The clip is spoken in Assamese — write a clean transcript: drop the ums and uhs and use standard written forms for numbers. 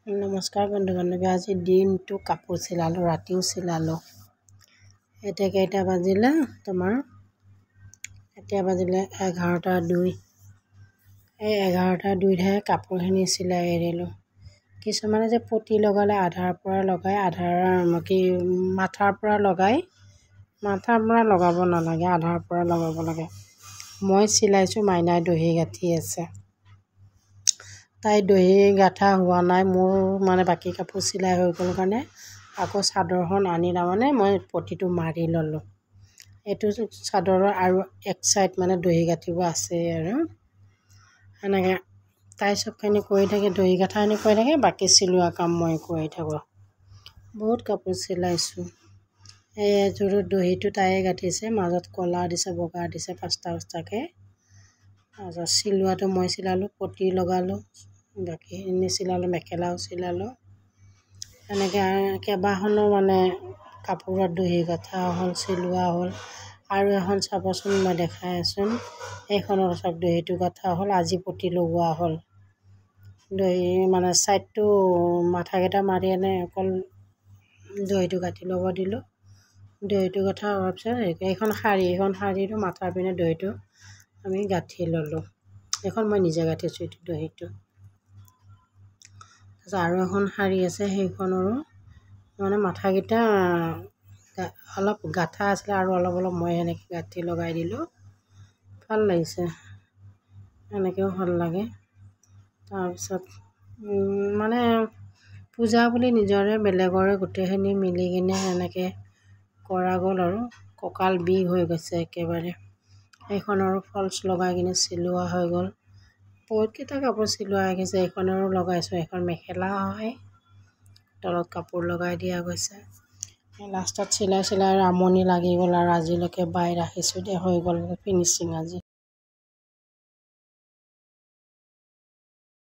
নমস্কাৰ বন্ধু বান্ধৱী, আজি দিনটো কাপোৰ চিলালোঁ, ৰাতিও চিলালোঁ। এতিয়া কেইটা বাজিলে তোমাৰ? এতিয়া বাজিলে 11:02। এই 11:02হে কাপোৰখিনি চিলাই এৰিলোঁ। কিছুমানে যে পতি লগালে আধাৰ পৰা লগাই, মাথাৰ পৰা লগাব নালাগে, আধাৰ পৰা লগাব লাগে। মই চিলাইছোঁ, মাইনাই দহি গাঁঠি আছে। তাই দহি গাঁঠা হোৱা নাই, মোৰ বাকী কাপোৰ চিলাই হৈ গ'ল কাৰণে আকৌ চাদৰখন আনি মই পতিটো মাৰি ল'লোঁ। এইটো চাদৰৰ আৰু এক চাইড দহি গাঁঠিব আছে আৰু এনেকৈ তাই চবখিনি কৰি থাকে, দহি গাঁঠাখিনি কৰি থাকে, বাকী চিলোৱা কাম মই কৰি থাকোঁ। বহুত কাপোৰ চিলাইছোঁ। এই এযোৰৰ দহিটো তাইয়ে গাঁঠিছে, মাজত কলা দিছে, বগা দিছে, পাঁচটাকৈ। তাৰপিছত চিলোৱাটো মই চিলালোঁ, পতি লগালোঁ, বাকীখিনি চিলালোঁ, মেখেলাও চিলালোঁ। এনেকৈ কেইবাখনো কাপোৰত দহি গাঁঠা হ'ল, চিলোৱা হ'ল। আৰু এখন চাবচোন, মই দেখাই আছোঁ। এইখনৰ চাওক, দহিটো গাঁঠা হ'ল, আজি পতি লগোৱা হ'ল। দহি ছাইডটো মাথাকেইটা মাৰি অকল দহিটো গাঁঠি ল'ব দিলোঁ। দহিটো গাঁঠা হোৱাৰ পিছত এইখন শাৰীটো মাথাৰ পিনে দহিটো আমি গাঁঠি ল'লোঁ। এইখন মই নিজে গাঁঠিছোঁ, এইটো দহিটো। তাৰপিছত আৰু এখন শাৰী আছে, সেইখনৰো মাথাকেইটা অলপ গাঁঠা আছিলে, আৰু অলপ মই এনেকৈ গাঁঠি লগাই দিলোঁ। ভাল লাগিছে, এনেকৈও ভাল লাগে। তাৰপিছত পূজা বুলি নিজৰে বেলেগৰে গোটেইখিনি মিলি কিনে এনেকৈ কৰা গ'ল আৰু কঁকাল বিষ হৈ গৈছে একেবাৰে। এইখনৰো ফলচ লগাই কিনে চিলোৱা হৈ গ'ল। বহুতকেইটা কাপোৰ চিলোৱা হৈ গৈছে। এইখনৰো লগাইছোঁ, এখন মেখেলা হয়, তলত কাপোৰ লগাই দিয়া গৈছে। লাষ্টত চিলাই আমনি লাগি গ'ল আৰু আজিলৈকে বাই ৰাখিছোঁ, হৈ গ'ল ফিনিচিং আজি।